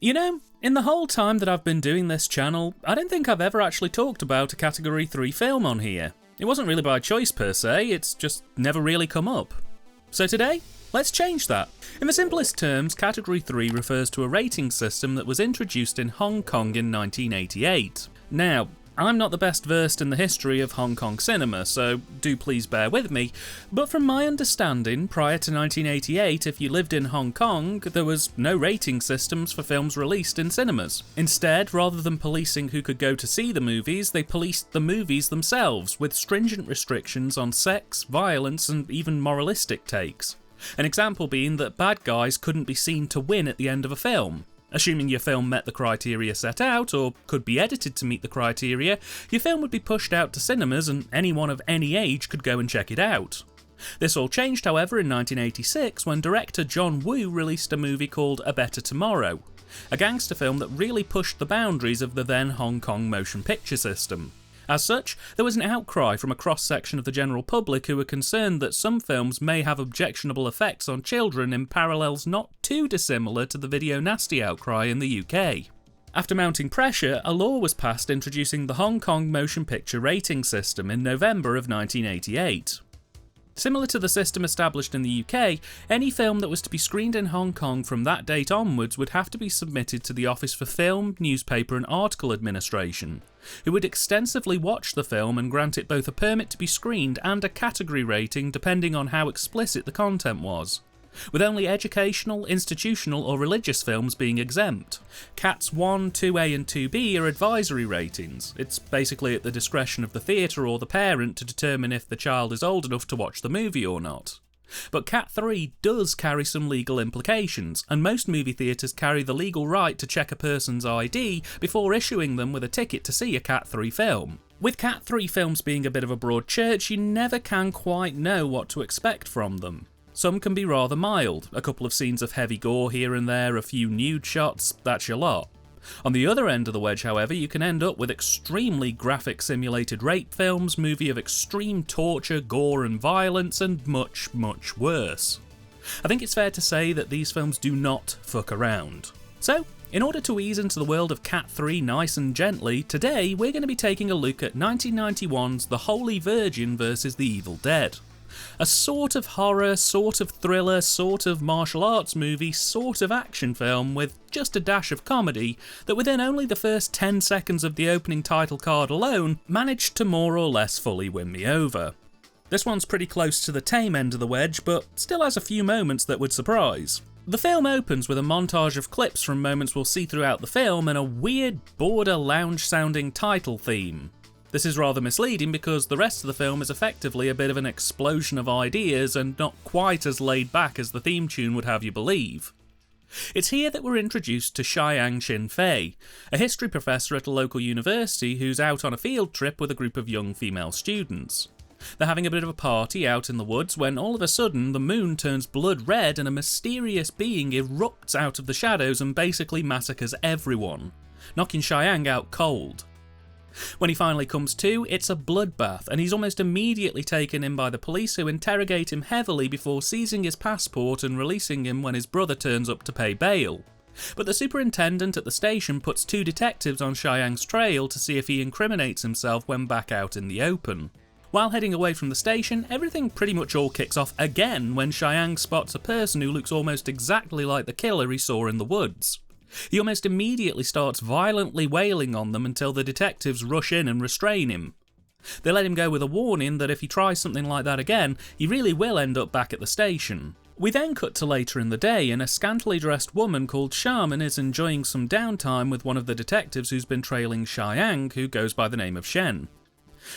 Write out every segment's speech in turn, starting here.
You know, in the whole time that I've been doing this channel, I don't think I've ever actually talked about a Category 3 film on here. It wasn't really by choice per se, it's just never really come up. So today, let's change that. In the simplest terms, Category 3 refers to a rating system that was introduced in Hong Kong in 1988. Now, I'm not the best versed in the history of Hong Kong cinema, so do please bear with me, but from my understanding, prior to 1988, if you lived in Hong Kong, there was no rating systems for films released in cinemas. Instead, rather than policing who could go to see the movies, they policed the movies themselves, with stringent restrictions on sex, violence, and even moralistic takes. An example being that bad guys couldn't be seen to win at the end of a film. Assuming your film met the criteria set out, or could be edited to meet the criteria, your film would be pushed out to cinemas and anyone of any age could go and check it out. This all changed, however, in 1986 when director John Woo released a movie called A Better Tomorrow, a gangster film that really pushed the boundaries of the then Hong Kong motion picture system. As such, there was an outcry from a cross-section of the general public who were concerned that some films may have objectionable effects on children in parallels not too dissimilar to the video nasty outcry in the UK. After mounting pressure, a law was passed introducing the Hong Kong motion picture rating system in November of 1988. Similar to the system established in the UK, any film that was to be screened in Hong Kong from that date onwards would have to be submitted to the Office for Film, Newspaper and Article Administration, who would extensively watch the film and grant it both a permit to be screened and a category rating depending on how explicit the content was, with only educational, institutional or religious films being exempt. Cats 1, 2A and 2B are advisory ratings. It's basically at the discretion of the theatre or the parent to determine if the child is old enough to watch the movie or not. But Cat 3 does carry some legal implications, and most movie theatres carry the legal right to check a person's ID before issuing them with a ticket to see a Cat 3 film. With Cat 3 films being a bit of a broad church, you never can quite know what to expect from them. Some can be rather mild, a couple of scenes of heavy gore here and there, a few nude shots, that's your lot. On the other end of the wedge, however, you can end up with extremely graphic simulated rape films, movie of extreme torture, gore and violence, and much, much worse. I think it's fair to say that these films do not fuck around. So, in order to ease into the world of Cat 3 nice and gently, today we're going to be taking a look at 1991's The Holy Virgin vs. The Evil Dead. A sort of horror, sort of thriller, sort of martial arts movie, sort of action film with just a dash of comedy that within only the first 10 seconds of the opening title card alone managed to more or less fully win me over. This one's pretty close to the tame end of the wedge, but still has a few moments that would surprise. The film opens with a montage of clips from moments we'll see throughout the film and a weird, border lounge-sounding title theme. This is rather misleading because the rest of the film is effectively a bit of an explosion of ideas and not quite as laid back as the theme tune would have you believe. It's here that we're introduced to Xiang Xin-Fei, a history professor at a local university who's out on a field trip with a group of young female students. They're having a bit of a party out in the woods when all of a sudden the moon turns blood red and a mysterious being erupts out of the shadows and basically massacres everyone, knocking Xiang out cold. When he finally comes to, it's a bloodbath, and he's almost immediately taken in by the police who interrogate him heavily before seizing his passport and releasing him when his brother turns up to pay bail. But the superintendent at the station puts 2 detectives on Xiang's trail to see if he incriminates himself when back out in the open. While heading away from the station, everything pretty much all kicks off again when Xiang spots a person who looks almost exactly like the killer he saw in the woods. He almost immediately starts violently wailing on them until the detectives rush in and restrain him. They let him go with a warning that if he tries something like that again, he really will end up back at the station. We then cut to later in the day, and a scantily dressed woman called Shaman is enjoying some downtime with one of the detectives who's been trailing Xiang, who goes by the name of Shen.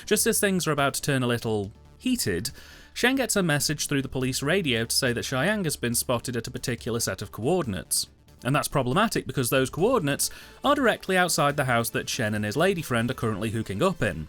Just as things are about to turn a little heated, Shen gets a message through the police radio to say that Xiang has been spotted at a particular set of coordinates. And that's problematic because those coordinates are directly outside the house that Shen and his lady friend are currently hooking up in.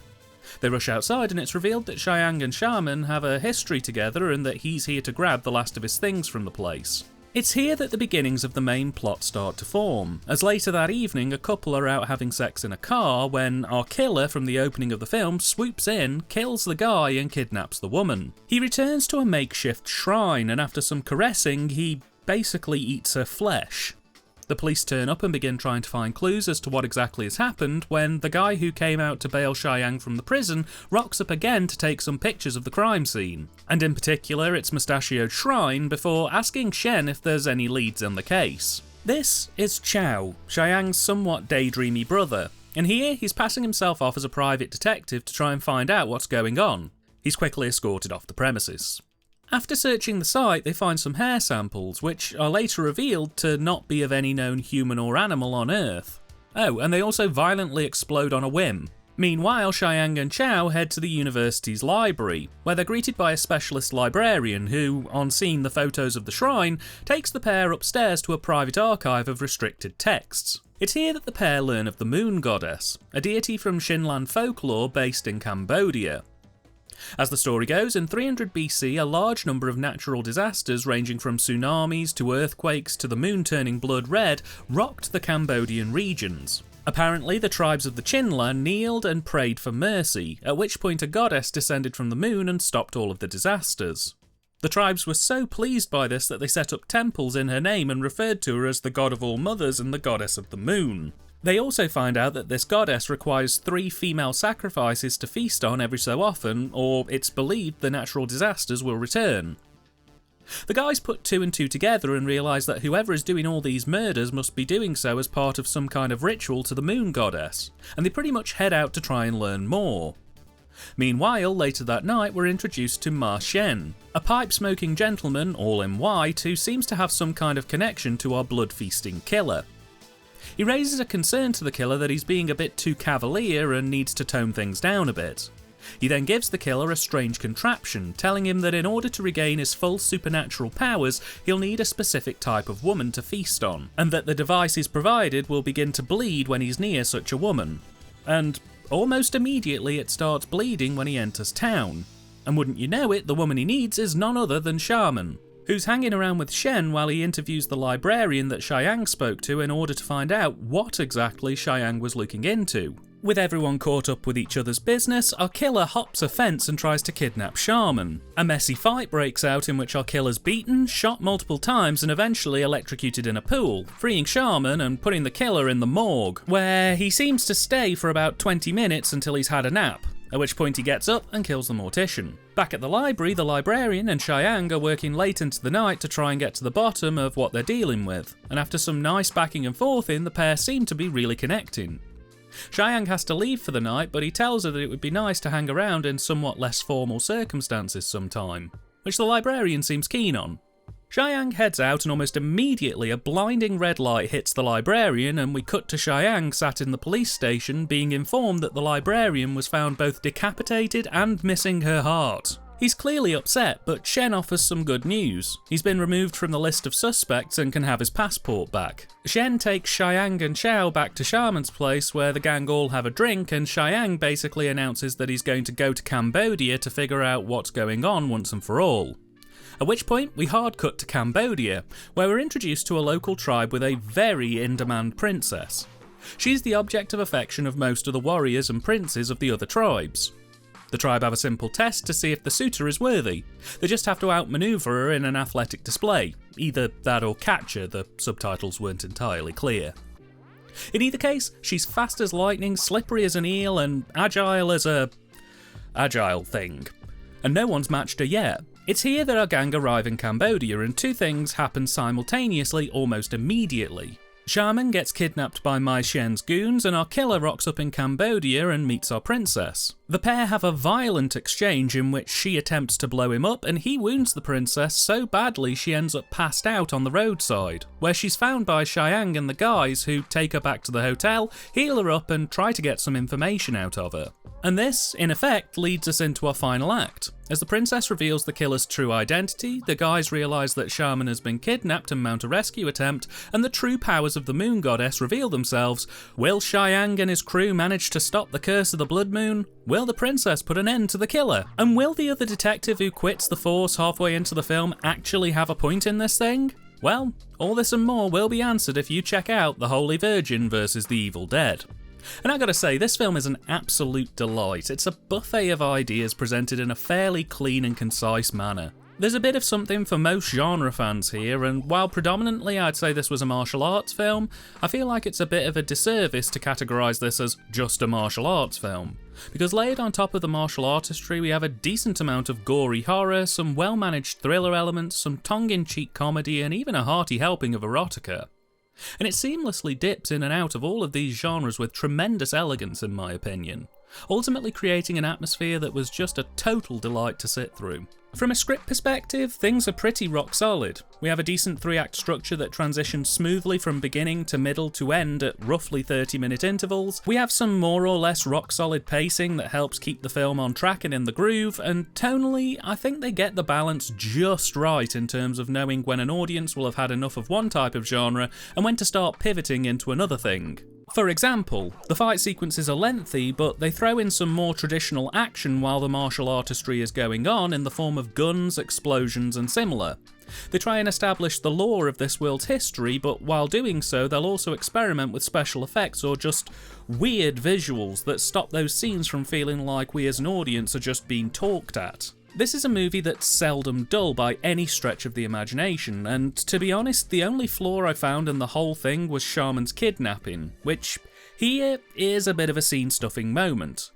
They rush outside and it's revealed that Xiang and Shaman have a history together and that he's here to grab the last of his things from the place. It's here that the beginnings of the main plot start to form, as later that evening a couple are out having sex in a car when our killer from the opening of the film swoops in, kills the guy and kidnaps the woman. He returns to a makeshift shrine and after some caressing he basically eats her flesh. The police turn up and begin trying to find clues as to what exactly has happened when the guy who came out to bail Xiang from the prison rocks up again to take some pictures of the crime scene, and in particular its mustachioed shrine, before asking Shen if there's any leads in the case. This is Chow, Xiang's somewhat daydreamy brother, and here he's passing himself off as a private detective to try and find out what's going on. He's quickly escorted off the premises. After searching the site, they find some hair samples, which are later revealed to not be of any known human or animal on Earth. Oh, and they also violently explode on a whim. Meanwhile, Xiang and Chow head to the university's library, where they're greeted by a specialist librarian who, on seeing the photos of the shrine, takes the pair upstairs to a private archive of restricted texts. It's here that the pair learn of the Moon Goddess, a deity from Shinlan folklore based in Cambodia. As the story goes, in 300 BC, a large number of natural disasters ranging from tsunamis to earthquakes to the moon turning blood red rocked the Cambodian regions. Apparently, the tribes of the Chinla kneeled and prayed for mercy, at which point a goddess descended from the moon and stopped all of the disasters. The tribes were so pleased by this that they set up temples in her name and referred to her as the god of all mothers and the goddess of the moon. They also find out that this goddess requires 3 female sacrifices to feast on every so often, or it's believed the natural disasters will return. The guys put 2 and 2 together and realise that whoever is doing all these murders must be doing so as part of some kind of ritual to the moon goddess, and they pretty much head out to try and learn more. Meanwhile, later that night we're introduced to Ma Shen, a pipe-smoking gentleman, all in white, who seems to have some kind of connection to our blood-feasting killer. He raises a concern to the killer that he's being a bit too cavalier and needs to tone things down a bit. He then gives the killer a strange contraption, telling him that in order to regain his full supernatural powers, he'll need a specific type of woman to feast on, and that the device he's provided will begin to bleed when he's near such a woman. And almost immediately it starts bleeding when he enters town. And wouldn't you know it, the woman he needs is none other than Shaman, who's hanging around with Shen while he interviews the librarian that Xiang spoke to in order to find out what exactly Xiang was looking into. With everyone caught up with each other's business, our killer hops a fence and tries to kidnap Shaman. A messy fight breaks out in which our killer's beaten, shot multiple times and eventually electrocuted in a pool, freeing Shaman and putting the killer in the morgue, where he seems to stay for about 20 minutes until he's had a nap, at which point he gets up and kills the mortician. Back at the library, the librarian and Xiang are working late into the night to try and get to the bottom of what they're dealing with, and after some nice backing and forth the pair seem to be really connecting. Xiang has to leave for the night, but he tells her that it would be nice to hang around in somewhat less formal circumstances sometime, which the librarian seems keen on. Xiang heads out and almost immediately a blinding red light hits the librarian, and we cut to Xiang sat in the police station being informed that the librarian was found both decapitated and missing her heart. He's clearly upset, but Shen offers some good news. He's been removed from the list of suspects and can have his passport back. Shen takes Xiang and Chow back to Shaman's place where the gang all have a drink, and Xiang basically announces that he's going to go to Cambodia to figure out what's going on once and for all. At which point, we hard cut to Cambodia, where we're introduced to a local tribe with a very in-demand princess. She's the object of affection of most of the warriors and princes of the other tribes. The tribe have a simple test to see if the suitor is worthy. They just have to outmaneuver her in an athletic display. Either that or catch her, the subtitles weren't entirely clear. In either case, she's fast as lightning, slippery as an eel, and agile as a... agile thing. And no one's matched her yet. It's here that our gang arrive in Cambodia, and 2 things happen simultaneously almost immediately. Shaman gets kidnapped by Mai Shen's goons, and our killer rocks up in Cambodia and meets our princess. The pair have a violent exchange in which she attempts to blow him up, and he wounds the princess so badly she ends up passed out on the roadside, where she's found by Xiang and the guys, who take her back to the hotel, heal her up and try to get some information out of her. And this, in effect, leads us into our final act. As the princess reveals the killer's true identity, the guys realise that Shaman has been kidnapped and mount a rescue attempt, and the true powers of the moon goddess reveal themselves. Will Xiang and his crew manage to stop the curse of the blood moon? Will the princess put an end to the killer? And will the other detective who quits the force halfway into the film actually have a point in this thing? Well, all this and more will be answered if you check out The Holy Virgin vs. The Evil Dead. And I gotta say, this film is an absolute delight. It's a buffet of ideas presented in a fairly clean and concise manner. There's a bit of something for most genre fans here, and while predominantly I'd say this was a martial arts film, I feel like it's a bit of a disservice to categorise this as just a martial arts film. Because layered on top of the martial artistry, we have a decent amount of gory horror, some well-managed thriller elements, some tongue-in-cheek comedy, and even a hearty helping of erotica. And it seamlessly dips in and out of all of these genres with tremendous elegance in my opinion, ultimately creating an atmosphere that was just a total delight to sit through. From a script perspective, things are pretty rock solid. We have a decent 3-act structure that transitions smoothly from beginning to middle to end at roughly 30-minute intervals. We have some more or less rock solid pacing that helps keep the film on track and in the groove, and tonally, I think they get the balance just right in terms of knowing when an audience will have had enough of one type of genre and when to start pivoting into another thing. For example, the fight sequences are lengthy, but they throw in some more traditional action while the martial artistry is going on in the form of guns, explosions, and similar. They try and establish the lore of this world's history, but while doing so, they'll also experiment with special effects or just weird visuals that stop those scenes from feeling like we as an audience are just being talked at. This is a movie that's seldom dull by any stretch of the imagination, and to be honest, the only flaw I found in the whole thing was Sharman's kidnapping, which here is a bit of a scene-stuffing moment.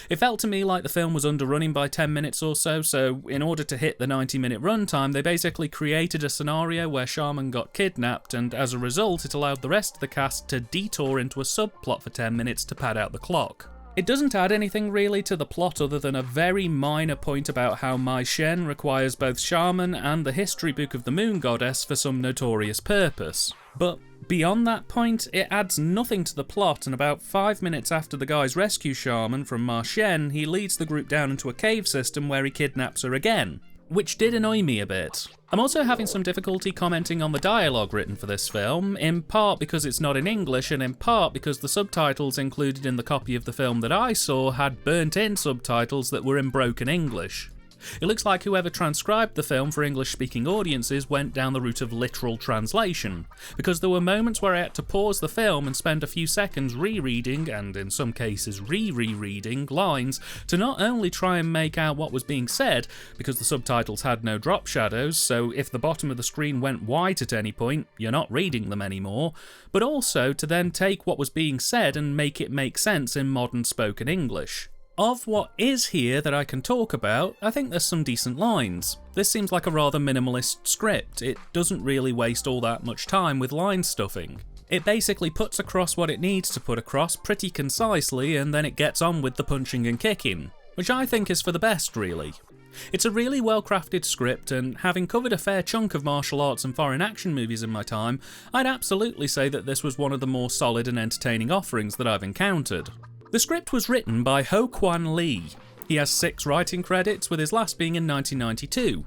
It felt to me like the film was underrunning by 10 minutes or so in order to hit the 90-minute runtime, they basically created a scenario where Sharman got kidnapped, and as a result, it allowed the rest of the cast to detour into a subplot for 10 minutes to pad out the clock. It doesn't add anything really to the plot other than a very minor point about how Mai Shen requires both Sharman and the history book of the Moon Goddess for some notorious purpose. But beyond that point, it adds nothing to the plot, and about 5 minutes after the guys rescue Sharman from Mai Shen, he leads the group down into a cave system where he kidnaps her again, which did annoy me a bit. I'm also having some difficulty commenting on the dialogue written for this film, in part because it's not in English and in part because the subtitles included in the copy of the film that I saw had burnt-in subtitles that were in broken English. It looks like whoever transcribed the film for English-speaking audiences went down the route of literal translation, because there were moments where I had to pause the film and spend a few seconds rereading, and in some cases re-rereading, lines to not only try and make out what was being said, because the subtitles had no drop shadows, so if the bottom of the screen went white at any point, you're not reading them anymore, but also to then take what was being said and make it make sense in modern spoken English. Of what is here that I can talk about, I think there's some decent lines. This seems like a rather minimalist script. It doesn't really waste all that much time with line stuffing. It basically puts across what it needs to put across pretty concisely, and then it gets on with the punching and kicking, which I think is for the best, really. It's a really well-crafted script, and having covered a fair chunk of martial arts and foreign action movies in my time, I'd absolutely say that this was one of the more solid and entertaining offerings that I've encountered. The script was written by Ho-Kwan Lee. He has 6 writing credits, with his last being in 1992.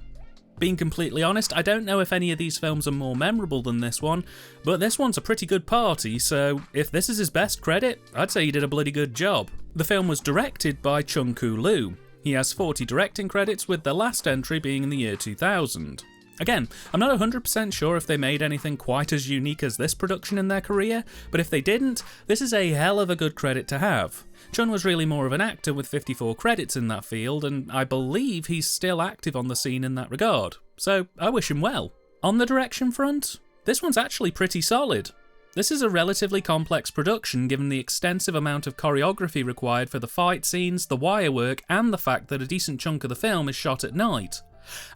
Being completely honest, I don't know if any of these films are more memorable than this one, but this one's a pretty good party, so if this is his best credit, I'd say he did a bloody good job. The film was directed by Chun-Ku Liu. He has 40 directing credits, with the last entry being in the year 2000. Again, I'm not 100% sure if they made anything quite as unique as this production in their career, but if they didn't, this is a hell of a good credit to have. Chun was really more of an actor with 54 credits in that field, and I believe he's still active on the scene in that regard, so I wish him well. On the direction front, this one's actually pretty solid. This is a relatively complex production given the extensive amount of choreography required for the fight scenes, the wire work, and the fact that a decent chunk of the film is shot at night,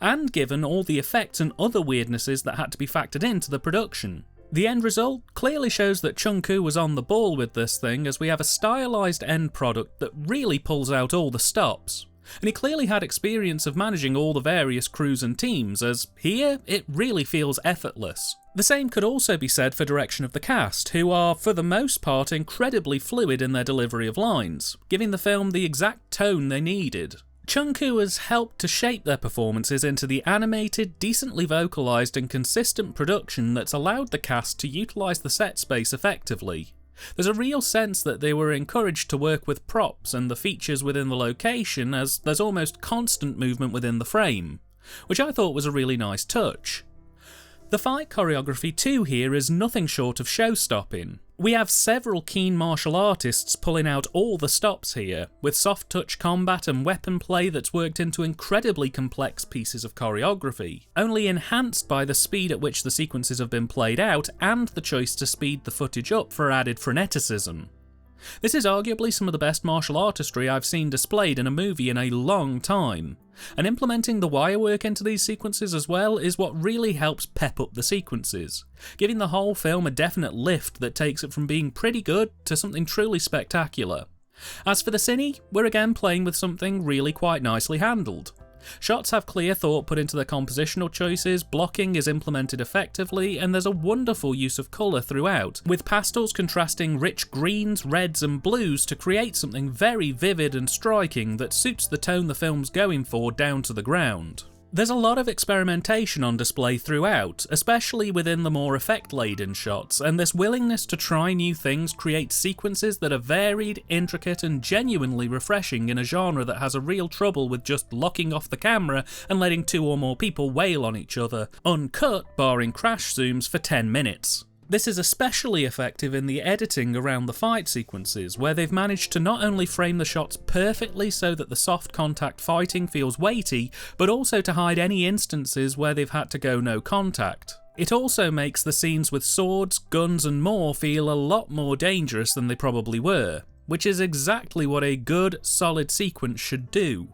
and given all the effects and other weirdnesses that had to be factored into the production. The end result clearly shows that Chun-Ku was on the ball with this thing, as we have a stylised end product that really pulls out all the stops. And he clearly had experience of managing all the various crews and teams, as here it really feels effortless. The same could also be said for direction of the cast, who are for the most part incredibly fluid in their delivery of lines, giving the film the exact tone they needed. Chun-Ku has helped to shape their performances into the animated, decently vocalised and consistent production that's allowed the cast to utilise the set space effectively. There's a real sense that they were encouraged to work with props and the features within the location, as there's almost constant movement within the frame, which I thought was a really nice touch. The fight choreography too here is nothing short of show-stopping. We have several keen martial artists pulling out all the stops here, with soft touch combat and weapon play that's worked into incredibly complex pieces of choreography, only enhanced by the speed at which the sequences have been played out and the choice to speed the footage up for added freneticism. This is arguably some of the best martial artistry I've seen displayed in a movie in a long time, and implementing the wire work into these sequences as well is what really helps pep up the sequences, giving the whole film a definite lift that takes it from being pretty good to something truly spectacular. As for the Cine, we're again playing with something really quite nicely handled. Shots have clear thought put into their compositional choices, blocking is implemented effectively, and there's a wonderful use of colour throughout, with pastels contrasting rich greens, reds and blues to create something very vivid and striking that suits the tone the film's going for down to the ground. There's a lot of experimentation on display throughout, especially within the more effect-laden shots, and this willingness to try new things creates sequences that are varied, intricate, and genuinely refreshing in a genre that has a real trouble with just locking off the camera and letting 2 or more people wail on each other, uncut, barring crash zooms, for 10 minutes. This is especially effective in the editing around the fight sequences, where they've managed to not only frame the shots perfectly so that the soft contact fighting feels weighty, but also to hide any instances where they've had to go no contact. It also makes the scenes with swords, guns and more feel a lot more dangerous than they probably were, which is exactly what a good, solid sequence should do.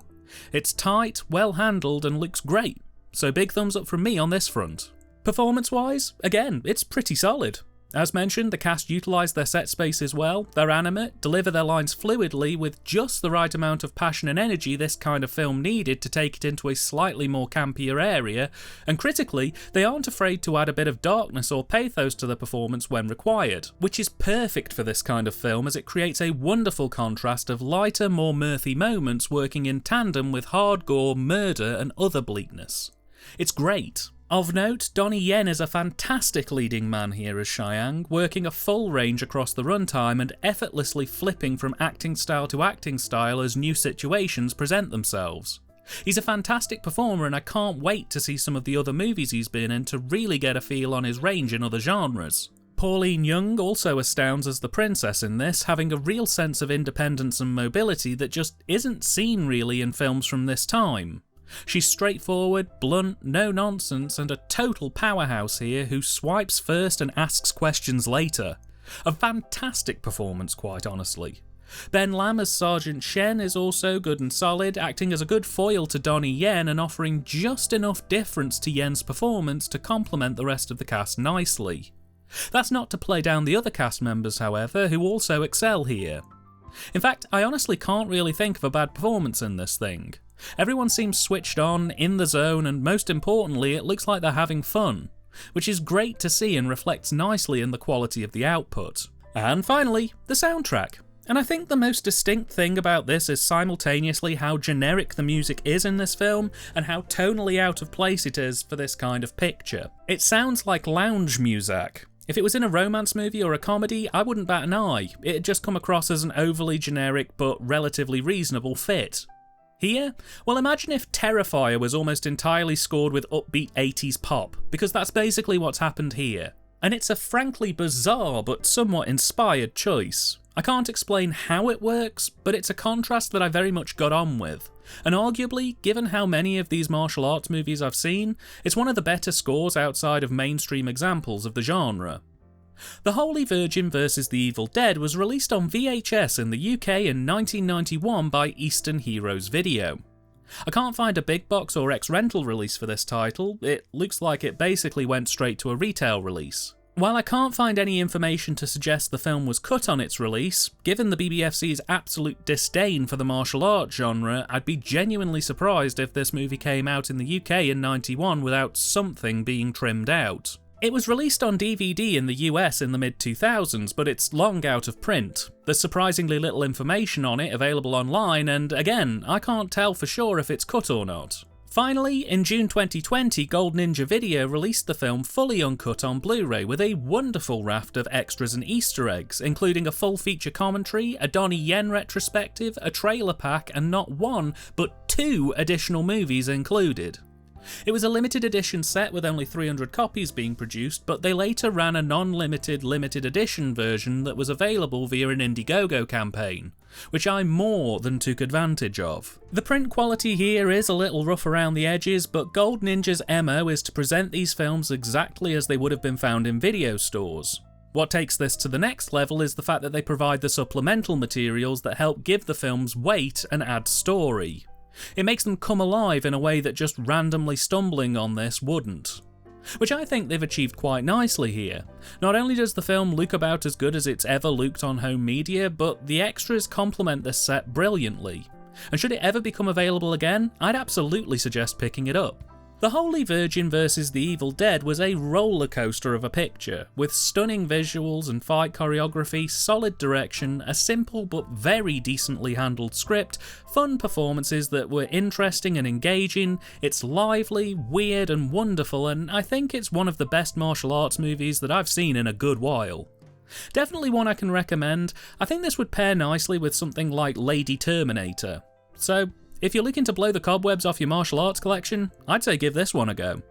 It's tight, well handled and looks great, so big thumbs up from me on this front. Performance-wise, again, it's pretty solid. As mentioned, the cast utilise their set spaces well, they're animate, deliver their lines fluidly with just the right amount of passion and energy this kind of film needed to take it into a slightly more campier area, and critically, they aren't afraid to add a bit of darkness or pathos to the performance when required, which is perfect for this kind of film as it creates a wonderful contrast of lighter, more mirthy moments working in tandem with hard gore, murder and other bleakness. It's great. Of note, Donnie Yen is a fantastic leading man here as Xiang, working a full range across the runtime and effortlessly flipping from acting style to acting style as new situations present themselves. He's a fantastic performer and I can't wait to see some of the other movies he's been in to really get a feel on his range in other genres. Pauline Young also astounds as the princess in this, having a real sense of independence and mobility that just isn't seen really in films from this time. She's straightforward, blunt, no nonsense, and a total powerhouse here who swipes first and asks questions later. A fantastic performance, quite honestly. Ben Lam as Sergeant Shen is also good and solid, acting as a good foil to Donnie Yen and offering just enough difference to Yen's performance to complement the rest of the cast nicely. That's not to play down the other cast members, however, who also excel here. In fact, I honestly can't really think of a bad performance in this thing. Everyone seems switched on, in the zone, and most importantly, it looks like they're having fun, which is great to see and reflects nicely in the quality of the output. And finally, the soundtrack. And I think the most distinct thing about this is simultaneously how generic the music is in this film and how tonally out of place it is for this kind of picture. It sounds like lounge music. If it was in a romance movie or a comedy, I wouldn't bat an eye. It'd just come across as an overly generic but relatively reasonable fit. Here? Well, imagine if Terrifier was almost entirely scored with upbeat 80s pop, because that's basically what's happened here. And it's a frankly bizarre but somewhat inspired choice. I can't explain how it works, but it's a contrast that I very much got on with. And arguably, given how many of these martial arts movies I've seen, it's one of the better scores outside of mainstream examples of the genre. The Holy Virgin vs. the Evil Dead was released on VHS in the UK in 1991 by Eastern Heroes Video. I can't find a big box or ex-rental release for this title, it looks like it basically went straight to a retail release. While I can't find any information to suggest the film was cut on its release, given the BBFC's absolute disdain for the martial arts genre, I'd be genuinely surprised if this movie came out in the UK in '91 without something being trimmed out. It was released on DVD in the US in the mid-2000s, but it's long out of print. There's surprisingly little information on it available online, and again, I can't tell for sure if it's cut or not. Finally, in June 2020, Gold Ninja Video released the film fully uncut on Blu-ray with a wonderful raft of extras and Easter eggs, including a full feature commentary, a Donnie Yen retrospective, a trailer pack, and not one, but 2 additional movies included. It was a limited edition set with only 300 copies being produced, but they later ran a non-limited limited edition version that was available via an Indiegogo campaign, which I more than took advantage of. The print quality here is a little rough around the edges, but Gold Ninja's MO is to present these films exactly as they would have been found in video stores. What takes this to the next level is the fact that they provide the supplemental materials that help give the films weight and add story. It makes them come alive in a way that just randomly stumbling on this wouldn't. Which I think they've achieved quite nicely here. Not only does the film look about as good as it's ever looked on home media, but the extras complement this set brilliantly. And should it ever become available again, I'd absolutely suggest picking it up. The Holy Virgin vs. the Evil Dead was a roller coaster of a picture, with stunning visuals and fight choreography, solid direction, a simple but very decently handled script, fun performances that were interesting and engaging. It's lively, weird and wonderful, and I think it's one of the best martial arts movies that I've seen in a good while. Definitely one I can recommend. I think this would pair nicely with something like Lady Terminator. So, if you're looking to blow the cobwebs off your martial arts collection, I'd say give this one a go.